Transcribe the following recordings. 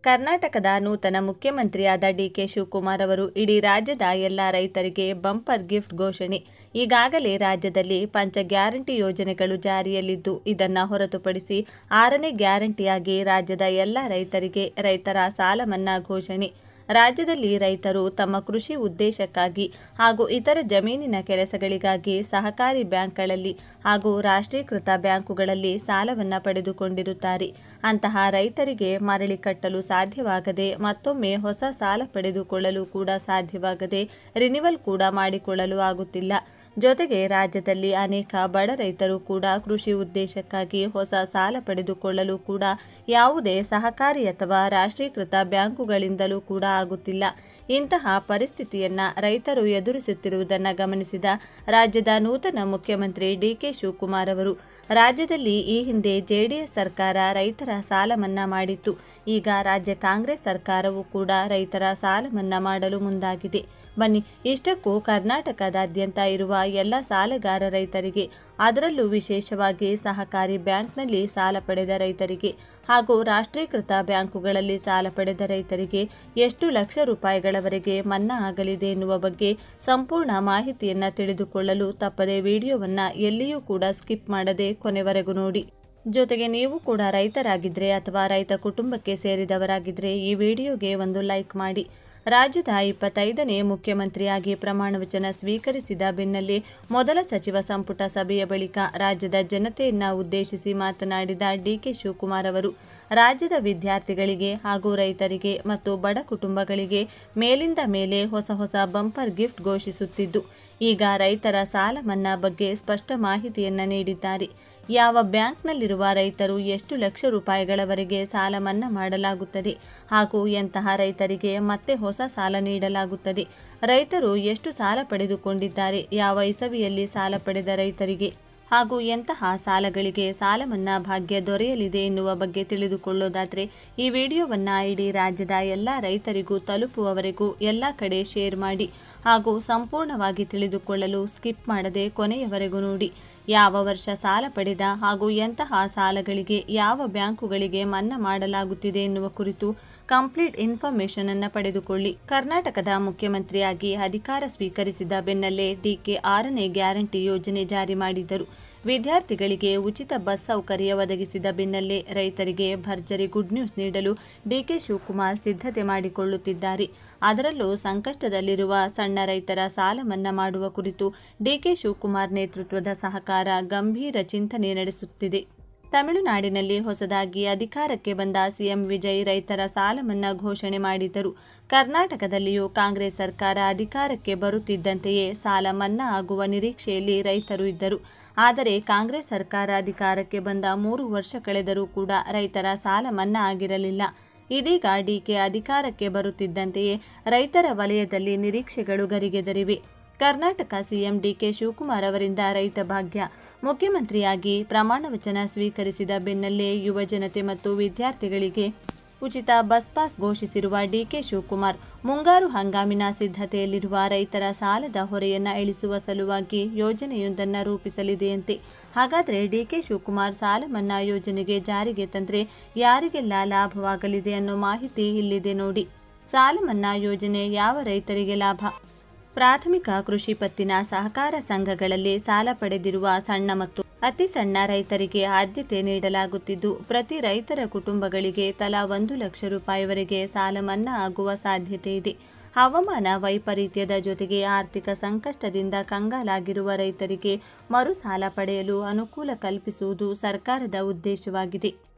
ಕರ್ನಾಟಕದ ನೂತನ ಮುಖ್ಯಮಂತ್ರಿಯಾದ ಡಿಕೆ ಶಿವಕುಮಾರ್ ಅವರು ಇಡೀ ರಾಜ್ಯದ ಎಲ್ಲ ರೈತರಿಗೆ ಬಂಪರ್ ಗಿಫ್ಟ್ ಘೋಷಣೆ. ಈಗಾಗಲೇ ರಾಜ್ಯದಲ್ಲಿ ಪಂಚ ಗ್ಯಾರಂಟಿ ಯೋಜನೆಗಳು ಜಾರಿಯಲ್ಲಿದ್ದು, ಇದನ್ನು ಹೊರತುಪಡಿಸಿ 6ನೇ ಗ್ಯಾರಂಟಿಯಾಗಿ ರಾಜ್ಯದ ಎಲ್ಲ ರೈತರಿಗೆ ರೈತರ ಸಾಲ ಮನ್ನಾ ಘೋಷಣೆ. ರಾಜ್ಯದಲ್ಲಿ ರೈತರು ತಮ್ಮ ಕೃಷಿ ಉದ್ದೇಶಕ್ಕಾಗಿ ಹಾಗೂ ಇತರ ಜಮೀನಿನ ಕೆಲಸಗಳಿಗಾಗಿ ಸಹಕಾರಿ ಬ್ಯಾಂಕ್ಗಳಲ್ಲಿ ಹಾಗೂ ರಾಷ್ಟ್ರೀಕೃತ ಬ್ಯಾಂಕುಗಳಲ್ಲಿ ಸಾಲವನ್ನು ಪಡೆದುಕೊಂಡಿರುತ್ತಾರೆ. ಅಂತಹ ರೈತರಿಗೆ ಮರಳಿ ಕಟ್ಟಲು ಸಾಧ್ಯವಾಗದೆ, ಮತ್ತೊಮ್ಮೆ ಹೊಸ ಸಾಲ ಪಡೆದುಕೊಳ್ಳಲು ಕೂಡ ಸಾಧ್ಯವಾಗದೆ, ರಿನಿವಲ್ ಕೂಡ ಮಾಡಿಕೊಳ್ಳಲು ಆಗುತ್ತಿಲ್ಲ. ಜೊತೆಗೆ ರಾಜ್ಯದಲ್ಲಿ ಅನೇಕ ಬಡ ರೈತರು ಕೂಡ ಕೃಷಿ ಉದ್ದೇಶಕ್ಕಾಗಿ ಹೊಸ ಸಾಲ ಪಡೆದುಕೊಳ್ಳಲು ಕೂಡ ಯಾವುದೇ ಸಹಕಾರಿ ಅಥವಾ ರಾಷ್ಟ್ರೀಕೃತ ಬ್ಯಾಂಕುಗಳಿಂದಲೂ ಕೂಡ ಆಗುತ್ತಿಲ್ಲ. ಇಂತಹ ಪರಿಸ್ಥಿತಿಯನ್ನು ರೈತರು ಎದುರಿಸುತ್ತಿರುವುದನ್ನು ಗಮನಿಸಿದ ರಾಜ್ಯದ ನೂತನ ಮುಖ್ಯಮಂತ್ರಿ ಡಿಕೆ ಶಿವಕುಮಾರ್ ಅವರು, ರಾಜ್ಯದಲ್ಲಿ ಈ ಹಿಂದೆ ಜೆಡಿಎಸ್ ಸರ್ಕಾರ ರೈತರ ಸಾಲ ಮನ್ನಾ ಮಾಡಿತ್ತು. ಈಗ ರಾಜ್ಯ ಕಾಂಗ್ರೆಸ್ ಸರ್ಕಾರವು ಕೂಡ ರೈತರ ಸಾಲ ಮನ್ನಾ ಮಾಡಲು ಮುಂದಾಗಿದೆ. ಬನ್ನಿ, ಇಷ್ಟಕ್ಕೂ ಕರ್ನಾಟಕದಾದ್ಯಂತ ಇರುವ ಎಲ್ಲ ಸಾಲಗಾರ ರೈತರಿಗೆ, ಅದರಲ್ಲೂ ವಿಶೇಷವಾಗಿ ಸಹಕಾರಿ ಬ್ಯಾಂಕ್ನಲ್ಲಿ ಸಾಲ ಪಡೆದ ರೈತರಿಗೆ ಹಾಗೂ ರಾಷ್ಟ್ರೀಕೃತ ಬ್ಯಾಂಕುಗಳಲ್ಲಿ ಸಾಲ ಪಡೆದ ರೈತರಿಗೆ ಎಷ್ಟು ಲಕ್ಷ ರೂಪಾಯಿಗಳವರೆಗೆ ಮನ್ನಾ ಆಗಲಿದೆ ಎನ್ನುವ ಬಗ್ಗೆ ಸಂಪೂರ್ಣ ಮಾಹಿತಿಯನ್ನು ತಿಳಿದುಕೊಳ್ಳಲು ತಪ್ಪದೆ ವಿಡಿಯೋವನ್ನು ಎಲ್ಲಿಯೂ ಕೂಡ ಸ್ಕಿಪ್ ಮಾಡದೆ ಕೊನೆವರೆಗೂ ನೋಡಿ. ಜೊತೆಗೆ ನೀವು ಕೂಡ ರೈತರಾಗಿದ್ದರೆ ಅಥವಾ ರೈತ ಕುಟುಂಬಕ್ಕೆ ಸೇರಿದವರಾಗಿದ್ದರೆ ಈ ವಿಡಿಯೋಗೆ ಒಂದು ಲೈಕ್ ಮಾಡಿ. ರಾಜ್ಯದ 25ನೇ ಮುಖ್ಯಮಂತ್ರಿಯಾಗಿ ಪ್ರಮಾಣವಚನ ಸ್ವೀಕರಿಸಿದ ಬೆನ್ನಲ್ಲೇ ಮೊದಲ ಸಚಿವ ಸಂಪುಟ ಸಭೆಯ ಬಳಿಕ ರಾಜ್ಯದ ಜನತೆಯನ್ನು ಉದ್ದೇಶಿಸಿ ಮಾತನಾಡಿದ ಡಿಕೆ ಶಿವಕುಮಾರ್ ಅವರು, ರಾಜ್ಯದ ವಿದ್ಯಾರ್ಥಿಗಳಿಗೆ ಹಾಗೂ ರೈತರಿಗೆ ಮತ್ತು ಬಡ ಕುಟುಂಬಗಳಿಗೆ ಮೇಲಿಂದ ಮೇಲೆ ಹೊಸ ಬಂಪರ್ ಗಿಫ್ಟ್ ಘೋಷಿಸುತ್ತಿದ್ದು, ಈಗ ರೈತರ ಸಾಲ ಮನ್ನಾ ಬಗ್ಗೆ ಸ್ಪಷ್ಟ ಮಾಹಿತಿಯನ್ನು ನೀಡಿದ್ದಾರೆ. ಯಾವ ಬ್ಯಾಂಕ್ನಲ್ಲಿರುವ ರೈತರು ಎಷ್ಟು ಲಕ್ಷ ರೂಪಾಯಿಗಳವರೆಗೆ ಸಾಲ ಮನ್ನಾ ಮಾಡಲಾಗುತ್ತದೆ ಹಾಗೂ ಎಂತಹ ರೈತರಿಗೆ ಮತ್ತೆ ಹೊಸ ಸಾಲ ನೀಡಲಾಗುತ್ತದೆ, ರೈತರು ಎಷ್ಟು ಸಾಲ ಪಡೆದುಕೊಂಡಿದ್ದಾರೆ, ಯಾವ ಇಸವಿಯಲ್ಲಿ ಸಾಲ ಪಡೆದ ರೈತರಿಗೆ ಹಾಗೂ ಎಂತಹ ಸಾಲಗಳಿಗೆ ಸಾಲ ಮನ್ನಾ ಭಾಗ್ಯ ದೊರೆಯಲಿದೆ ಎನ್ನುವ ಬಗ್ಗೆ ತಿಳಿದುಕೊಳ್ಳೋದಾದರೆ ಈ ವಿಡಿಯೋವನ್ನು ಇಡೀ ರಾಜ್ಯದ ಎಲ್ಲ ರೈತರಿಗೂ ತಲುಪುವವರೆಗೂ ಎಲ್ಲ ಕಡೆ ಶೇರ್ ಮಾಡಿ ಹಾಗೂ ಸಂಪೂರ್ಣವಾಗಿ ತಿಳಿದುಕೊಳ್ಳಲು ಸ್ಕಿಪ್ ಮಾಡದೆ ಕೊನೆಯವರೆಗೂ ನೋಡಿ. ಯಾವ ವರ್ಷ ಸಾಲ ಪಡೆದ ಹಾಗೂ ಎಂತಹ ಸಾಲಗಳಿಗೆ ಯಾವ ಬ್ಯಾಂಕುಗಳಿಗೆ ಮನ್ನಾ ಮಾಡಲಾಗುತ್ತಿದೆ ಎನ್ನುವ ಕುರಿತು ಕಂಪ್ಲೀಟ್ ಇನ್ಫಾರ್ಮೇಷನ್ ಅನ್ನು ಪಡೆದುಕೊಳ್ಳಿ. ಕರ್ನಾಟಕದ ಮುಖ್ಯಮಂತ್ರಿಯಾಗಿ ಅಧಿಕಾರ ಸ್ವೀಕರಿಸಿದ ಬೆನ್ನಲ್ಲೇ ಡಿಕೆ 6ನೇ ಗ್ಯಾರಂಟಿ ಯೋಜನೆ ಜಾರಿ ಮಾಡಿದ್ದರು. ವಿದ್ಯಾರ್ಥಿಗಳಿಗೆ ಉಚಿತ ಬಸ್ ಸೌಕರ್ಯ ಒದಗಿಸಿದ ಬೆನ್ನಲ್ಲೇ ರೈತರಿಗೆ ಭರ್ಜರಿ ಗುಡ್ ನ್ಯೂಸ್ ನೀಡಲು ಡಿಕೆ ಶಿವಕುಮಾರ್ ಸಿದ್ಧತೆ ಮಾಡಿಕೊಳ್ಳುತ್ತಿದ್ದಾರೆ. ಅದರಲ್ಲೂ ಸಂಕಷ್ಟದಲ್ಲಿರುವ ಸಣ್ಣ ರೈತರ ಸಾಲ ಮನ್ನಾ ಮಾಡುವ ಕುರಿತು ಡಿಕೆ ಶಿವಕುಮಾರ್ ನೇತೃತ್ವದ ಸಹಕಾರ ಗಂಭೀರ ಚಿಂತನೆ ನಡೆಸುತ್ತಿದೆ. ತಮಿಳುನಾಡಿನಲ್ಲಿ ಹೊಸದಾಗಿ ಅಧಿಕಾರಕ್ಕೆ ಬಂದ ಸಿಎಂ ವಿಜಯ್ ರೈತರ ಸಾಲ ಮನ್ನಾ ಘೋಷಣೆ ಮಾಡಿದ್ದರು. ಕರ್ನಾಟಕದಲ್ಲಿಯೂ ಕಾಂಗ್ರೆಸ್ ಸರ್ಕಾರ ಅಧಿಕಾರಕ್ಕೆ ಬರುತ್ತಿದ್ದಂತೆಯೇ ಸಾಲ ಮನ್ನಾ ಆಗುವ ನಿರೀಕ್ಷೆಯಲ್ಲಿ ರೈತರು ಇದ್ದರು. ಆದರೆ ಕಾಂಗ್ರೆಸ್ ಸರ್ಕಾರ ಅಧಿಕಾರಕ್ಕೆ ಬಂದ 3 ವರ್ಷ ಕಳೆದರೂ ಕೂಡ ರೈತರ ಸಾಲ ಮನ್ನಾ ಆಗಿರಲಿಲ್ಲ. ಇದೀಗ ಡಿಕೆ ಅಧಿಕಾರಕ್ಕೆ ಬರುತ್ತಿದ್ದಂತೆಯೇ ರೈತರ ವಲಯದಲ್ಲಿ ನಿರೀಕ್ಷೆಗಳು ಗರಿಗೆದರಿವೆ. ಕರ್ನಾಟಕ ಸಿಎಂ ಡಿಕೆ ಶಿವಕುಮಾರ್ ಅವರಿಂದ ರೈತ ಭಾಗ್ಯ. ಮುಖ್ಯಮಂತ್ರಿಯಾಗಿ ಪ್ರಮಾಣವಚನ ಸ್ವೀಕರಿಸಿದ ಬೆನ್ನಲ್ಲೇ ಯುವ ಜನತೆ ಮತ್ತು ವಿದ್ಯಾರ್ಥಿಗಳಿಗೆ ಉಚಿತ ಬಸ್ ಪಾಸ್ ಘೋಷಿಸಿರುವ ಡಿಕೆ ಶಿವಕುಮಾರ್, ಮುಂಗಾರು ಹಂಗಾಮಿನ ಸಿದ್ಧತೆಯಲ್ಲಿರುವ ರೈತರ ಸಾಲದ ಹೊರೆಯನ್ನು ಇಳಿಸುವ ಸಲುವಾಗಿ ಯೋಜನೆಯೊಂದನ್ನು ರೂಪಿಸಲಿದೆಯಂತೆ. ಹಾಗಾದರೆ ಡಿಕೆ ಶಿವಕುಮಾರ್ ಸಾಲ ಮನ್ನಾ ಯೋಜನೆಗೆ ಜಾರಿಗೆ ತಂದರೆ ಯಾರಿಗೆಲ್ಲ ಲಾಭವಾಗಲಿದೆ ಅನ್ನೋ ಮಾಹಿತಿ ಇಲ್ಲಿದೆ ನೋಡಿ. ಸಾಲ ಮನ್ನಾ ಯೋಜನೆ ಯಾವ ರೈತರಿಗೆ ಲಾಭ? ಪ್ರಾಥಮಿಕ ಕೃಷಿ ಪತ್ತಿನ ಸಹಕಾರ ಸಂಘಗಳಲ್ಲಿ ಸಾಲ ಪಡೆದಿರುವ ಸಣ್ಣ ಮತ್ತು ಅತಿ ಸಣ್ಣ ರೈತರಿಗೆ ಆದ್ಯತೆ ನೀಡಲಾಗುತ್ತಿದ್ದು, ಪ್ರತಿ ರೈತರ ಕುಟುಂಬಗಳಿಗೆ ತಲಾ 1 ಲಕ್ಷ ರೂಪಾಯಿವರೆಗೆ ಸಾಲ ಮನ್ನಾ ಆಗುವ ಸಾಧ್ಯತೆ ಇದೆ. ಹವಾಮಾನ ವೈಪರೀತ್ಯದ ಜೊತೆಗೆ ಆರ್ಥಿಕ ಸಂಕಷ್ಟದಿಂದ ಕಂಗಾಲಾಗಿರುವ ರೈತರಿಗೆ ಮರು ಸಾಲ ಪಡೆಯಲು ಅನುಕೂಲ ಕಲ್ಪಿಸುವುದು ಸರ್ಕಾರದ ಉದ್ದೇಶವಾಗಿದೆ.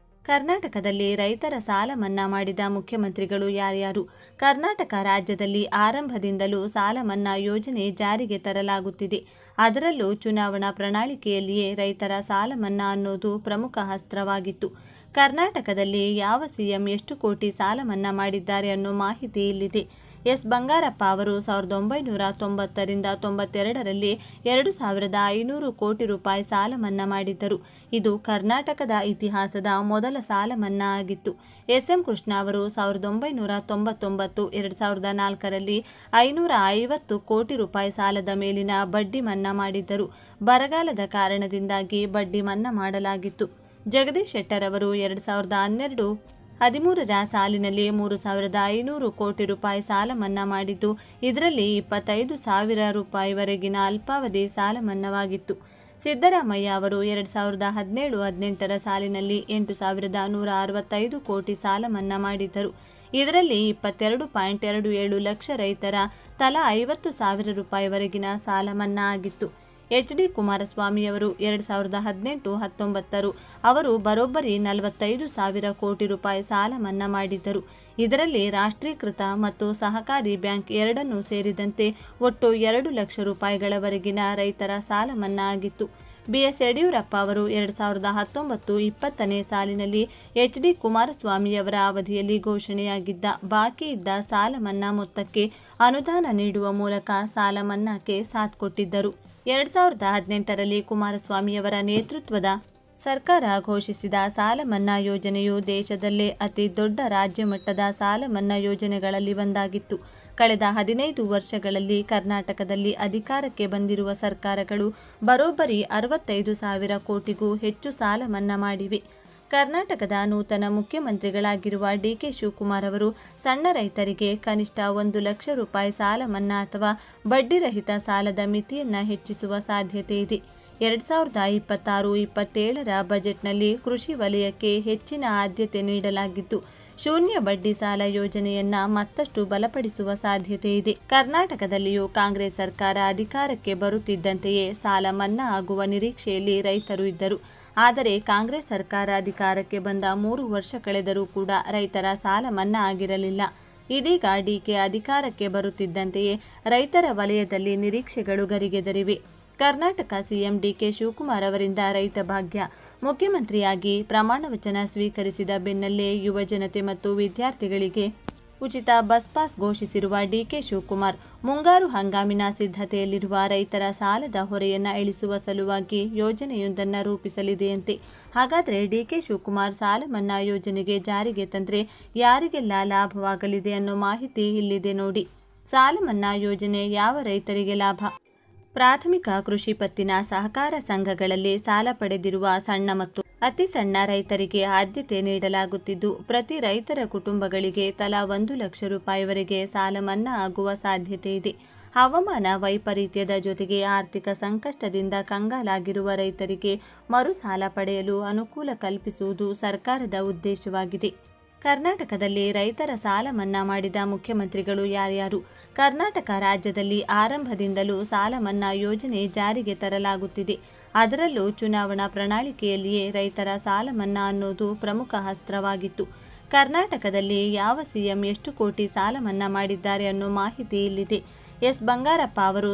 ಕರ್ನಾಟಕದಲ್ಲಿ ರೈತರ ಸಾಲ ಮನ್ನಾ ಮಾಡಿದ ಮುಖ್ಯಮಂತ್ರಿಗಳು ಯಾರ್ಯಾರು? ಕರ್ನಾಟಕ ರಾಜ್ಯದಲ್ಲಿ ಆರಂಭದಿಂದಲೂ ಸಾಲ ಮನ್ನಾ ಯೋಜನೆ ಜಾರಿಗೆ ತರಲಾಗುತ್ತಿದೆ. ಅದರಲ್ಲೂ ಚುನಾವಣಾ ಪ್ರಣಾಳಿಕೆಯಲ್ಲಿಯೇ ರೈತರ ಸಾಲ ಮನ್ನಾ ಅನ್ನೋದು ಪ್ರಮುಖ ಅಸ್ತ್ರವಾಗಿತ್ತು. ಕರ್ನಾಟಕದಲ್ಲಿ ಯಾವ ಸಿಎಂ ಎಷ್ಟು ಕೋಟಿ ಸಾಲ ಮನ್ನಾ ಮಾಡಿದ್ದಾರೆ ಅನ್ನೋ ಮಾಹಿತಿ ಇಲ್ಲಿದೆ. ಎಸ್ ಬಂಗಾರಪ್ಪ ಅವರು 1990ರಿಂದ 92ರಲ್ಲಿ 2500 ಕೋಟಿ ರೂಪಾಯಿ ಸಾಲ ಮನ್ನಾ ಮಾಡಿದ್ದರು. ಇದು ಕರ್ನಾಟಕದ ಇತಿಹಾಸದ ಮೊದಲ ಸಾಲ ಮನ್ನಾ ಆಗಿತ್ತು. ಎಸ್.ಎಂ. ಕೃಷ್ಣ ಅವರು 1999-2004ರಲ್ಲಿ 550 ಕೋಟಿ ರೂಪಾಯಿ ಸಾಲದ ಮೇಲಿನ ಬಡ್ಡಿ ಮನ್ನಾ ಮಾಡಿದ್ದರು. ಬರಗಾಲದ ಕಾರಣದಿಂದಾಗಿ ಬಡ್ಡಿ ಮನ್ನಾ ಮಾಡಲಾಗಿತ್ತು. ಜಗದೀಶ್ ಶೆಟ್ಟರ್ ಅವರು 2012 13ರ ಸಾಲಿನಲ್ಲಿ 3,500 ಕೋಟಿ ರೂಪಾಯಿ ಸಾಲ ಮನ್ನಾ ಮಾಡಿದ್ದು, ಇದರಲ್ಲಿ 25,000 ರೂಪಾಯಿವರೆಗಿನ ಅಲ್ಪಾವಧಿ ಸಾಲ ಮನ್ನಾವಾಗಿತ್ತು. ಸಿದ್ದರಾಮಯ್ಯ ಅವರು 2017-18ರ ಸಾಲಿನಲ್ಲಿ 8,165 ಕೋಟಿ ಸಾಲ ಮನ್ನಾ ಮಾಡಿದ್ದರು. ಇದರಲ್ಲಿ 22.27 ಲಕ್ಷ ರೈತರ ತಲಾ 50,000 ರೂಪಾಯಿವರೆಗಿನ ಸಾಲ ಮನ್ನಾ ಆಗಿತ್ತು. ಎಚ್.ಡಿ. ಕುಮಾರಸ್ವಾಮಿಯವರು 2018-19 ಅವರು ಬರೋಬ್ಬರಿ 45,000 ಕೋಟಿ ರೂಪಾಯಿ ಸಾಲ ಮನ್ನಾ ಮಾಡಿದ್ದರು. ಇದರಲ್ಲಿ ರಾಷ್ಟ್ರೀಕೃತ ಮತ್ತು ಸಹಕಾರಿ ಬ್ಯಾಂಕ್ ಎರಡನ್ನೂ ಸೇರಿದಂತೆ ಒಟ್ಟು 2 ಲಕ್ಷ ರೂಪಾಯಿಗಳವರೆಗಿನ ರೈತರ ಸಾಲ ಮನ್ನಾ ಆಗಿತ್ತು. ಬಿ.ಎಸ್. ಯಡಿಯೂರಪ್ಪ ಅವರು 2019-20ನೇ ಸಾಲಿನಲ್ಲಿ ಎಚ್.ಡಿ. ಕುಮಾರಸ್ವಾಮಿಯವರ ಅವಧಿಯಲ್ಲಿ ಘೋಷಣೆಯಾಗಿದ್ದ ಬಾಕಿ ಇದ್ದ ಸಾಲ ಮನ್ನಾ ಮೊತ್ತಕ್ಕೆ ಅನುದಾನ ನೀಡುವ ಮೂಲಕ ಸಾಲ ಮನ್ನಾಕ್ಕೆ ಸಾಥ್ ಕೊಟ್ಟಿದ್ದರು. 2018ರಲ್ಲಿ ಕುಮಾರಸ್ವಾಮಿಯವರ ನೇತೃತ್ವದ ಸರ್ಕಾರ ಘೋಷಿಸಿದ ಸಾಲ ಮನ್ನಾ ಯೋಜನೆಯು ದೇಶದಲ್ಲೇ ಅತಿ ದೊಡ್ಡ ರಾಜ್ಯ ಮಟ್ಟದ ಸಾಲ ಮನ್ನಾ ಯೋಜನೆಗಳಲ್ಲಿ ಒಂದಾಗಿತ್ತು. ಕಳೆದ 15 ವರ್ಷಗಳಲ್ಲಿ ಕರ್ನಾಟಕದಲ್ಲಿ ಅಧಿಕಾರಕ್ಕೆ ಬಂದಿರುವ ಸರ್ಕಾರಗಳು ಬರೋಬ್ಬರಿ 65,000 ಕೋಟಿಗೂ ಹೆಚ್ಚು ಸಾಲ ಮನ್ನಾ ಮಾಡಿವೆ. ಕರ್ನಾಟಕದ ನೂತನ ಮುಖ್ಯಮಂತ್ರಿಗಳಾಗಿರುವ ಡಿ.ಕೆ. ಶಿವಕುಮಾರ್ ಅವರು ಸಣ್ಣ ರೈತರಿಗೆ ಕನಿಷ್ಠ 1 ಲಕ್ಷ ರೂಪಾಯಿ ಸಾಲ ಮನ್ನಾ ಅಥವಾ ಬಡ್ಡಿರಹಿತ ಸಾಲದ ಮಿತಿಯನ್ನು ಹೆಚ್ಚಿಸುವ ಸಾಧ್ಯತೆ ಇದೆ. 2026-27ರ ಬಜೆಟ್ನಲ್ಲಿ ಕೃಷಿ ವಲಯಕ್ಕೆ ಹೆಚ್ಚಿನ ಆದ್ಯತೆ ನೀಡಲಾಗಿದ್ದು, ಶೂನ್ಯ ಬಡ್ಡಿ ಸಾಲ ಯೋಜನೆಯನ್ನ ಮತ್ತಷ್ಟು ಬಲಪಡಿಸುವ ಸಾಧ್ಯತೆ ಇದೆ. ಕರ್ನಾಟಕದಲ್ಲಿಯೂ ಕಾಂಗ್ರೆಸ್ ಸರ್ಕಾರ ಅಧಿಕಾರಕ್ಕೆ ಬರುತ್ತಿದ್ದಂತೆಯೇ ಸಾಲ ಮನ್ನಾ ಆಗುವ ನಿರೀಕ್ಷೆಯಲ್ಲಿ ರೈತರು ಇದ್ದರು. ಆದರೆ ಕಾಂಗ್ರೆಸ್ ಸರ್ಕಾರ ಅಧಿಕಾರಕ್ಕೆ ಬಂದ 3 ವರ್ಷ ಕಳೆದರೂ ಕೂಡ ರೈತರ ಸಾಲ ಮನ್ನಾ ಆಗಿರಲಿಲ್ಲ. ಇದೀಗ ಡಿ.ಕೆ. ಅಧಿಕಾರಕ್ಕೆ ಬರುತ್ತಿದ್ದಂತೆಯೇ ರೈತರ ವಲಯದಲ್ಲಿ ನಿರೀಕ್ಷೆಗಳು ಗರಿಗೆದರಿವೆ. ಕರ್ನಾಟಕ ಸಿಎಂ ಡಿ.ಕೆ. ಶಿವಕುಮಾರ್ ಅವರಿಂದ ರೈತ ಭಾಗ್ಯ ಮುಖ್ಯಮಂತ್ರಿಯಾಗಿ ಪ್ರಮಾಣ ವಚನ ಸ್ವೀಕರಿಸಿದ ಬೆನ್ನಲ್ಲೇ ಯುವ ಜನತೆ ಮತ್ತು ವಿದ್ಯಾರ್ಥಿಗಳಿಗೆ ಉಚಿತ ಬಸ್ ಪಾಸ್ ಘೋಷಿಸಿರುವ ಡಿ.ಕೆ. ಶಿವಕುಮಾರ್ ಮುಂಗಾರು ಹಂಗಾಮಿನ ಸಿದ್ಧತೆಯಲ್ಲಿರುವ ರೈತರ ಸಾಲದ ಹೊರೆಯನ್ನು ಇಳಿಸುವ ಸಲುವಾಗಿ ಯೋಜನೆಯೊಂದನ್ನು ರೂಪಿಸಲಿದೆಯಂತೆ. ಹಾಗಾದರೆ ಡಿ.ಕೆ. ಶಿವಕುಮಾರ್ ಸಾಲ ಮನ್ನಾ ಯೋಜನೆಗೆ ಜಾರಿಗೆ ತಂದರೆ ಯಾರಿಗೆಲ್ಲ ಲಾಭವಾಗಲಿದೆ ಅನ್ನೋ ಮಾಹಿತಿ ಇಲ್ಲಿದೆ ನೋಡಿ. ಸಾಲ ಮನ್ನಾ ಯೋಜನೆ ಯಾವ ರೈತರಿಗೆ ಲಾಭ? ಪ್ರಾಥಮಿಕ ಕೃಷಿ ಪತ್ತಿನ ಸಹಕಾರ ಸಂಘಗಳಲ್ಲಿ ಸಾಲ ಪಡೆದಿರುವ ಸಣ್ಣ ಮತ್ತು ಅತಿ ಸಣ್ಣ ರೈತರಿಗೆ ಆದ್ಯತೆ ನೀಡಲಾಗುತ್ತಿದ್ದು, ಪ್ರತಿ ರೈತರ ಕುಟುಂಬಗಳಿಗೆ ತಲಾ 1 ಲಕ್ಷ ರೂಪಾಯಿವರೆಗೆ ಸಾಲ ಮನ್ನಾ ಆಗುವ ಸಾಧ್ಯತೆ ಇದೆ. ಹವಾಮಾನ ವೈಪರೀತ್ಯದ ಜೊತೆಗೆ ಆರ್ಥಿಕ ಸಂಕಷ್ಟದಿಂದ ಕಂಗಾಲಾಗಿರುವ ರೈತರಿಗೆ ಮರು ಸಾಲ ಪಡೆಯಲು ಅನುಕೂಲ ಕಲ್ಪಿಸುವುದು ಸರ್ಕಾರದ ಉದ್ದೇಶವಾಗಿದೆ. ಕರ್ನಾಟಕದಲ್ಲಿ ರೈತರ ಸಾಲ ಮನ್ನಾ ಮಾಡಿದ ಮುಖ್ಯಮಂತ್ರಿಗಳು ಯಾರ್ಯಾರು? ಕರ್ನಾಟಕ ರಾಜ್ಯದಲ್ಲಿ ಆರಂಭದಿಂದಲೂ ಸಾಲ ಮನ್ನಾ ಯೋಜನೆ ಜಾರಿಗೆ ತರಲಾಗುತ್ತಿದೆ. ಅದರಲ್ಲೂ ಚುನಾವಣಾ ಪ್ರಣಾಳಿಕೆಯಲ್ಲಿಯೇ ರೈತರ ಸಾಲ ಮನ್ನಾ ಅನ್ನೋದು ಪ್ರಮುಖ ಅಸ್ತ್ರವಾಗಿತ್ತು. ಕರ್ನಾಟಕದಲ್ಲಿ ಯಾವ ಸಿಎಂ ಎಷ್ಟು ಕೋಟಿ ಸಾಲ ಮನ್ನಾ ಮಾಡಿದ್ದಾರೆ ಅನ್ನೋ ಮಾಹಿತಿ ಇಲ್ಲಿದೆ. ಎಸ್. ಬಂಗಾರಪ್ಪ ಅವರು